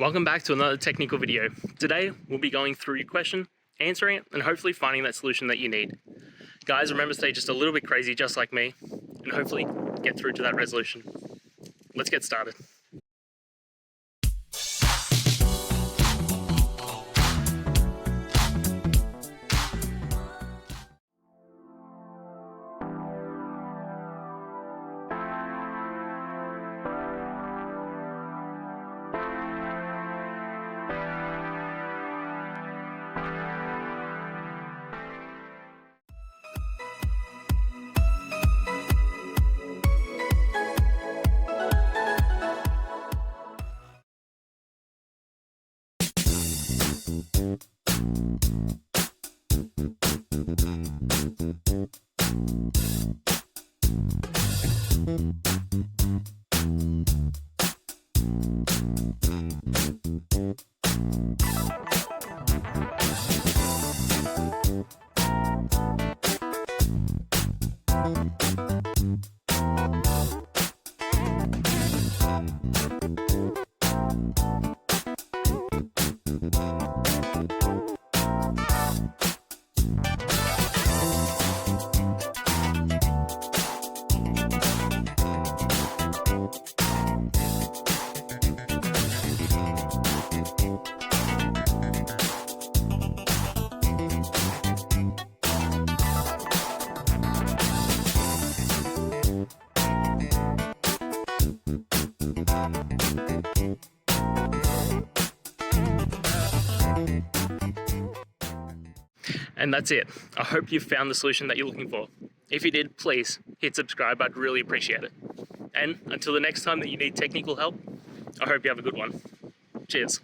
Welcome back to another technical video. Today, we'll be going through your question, answering it, and hopefully finding that solution that you need. Guys, remember to stay just a little bit crazy, just like me, and hopefully get through to that resolution. Let's get started. And that's it. I hope you found the solution that you're looking for. If you did, please hit subscribe. I'd really appreciate it. And until the next time that you need technical help, I hope you have a good one. Cheers.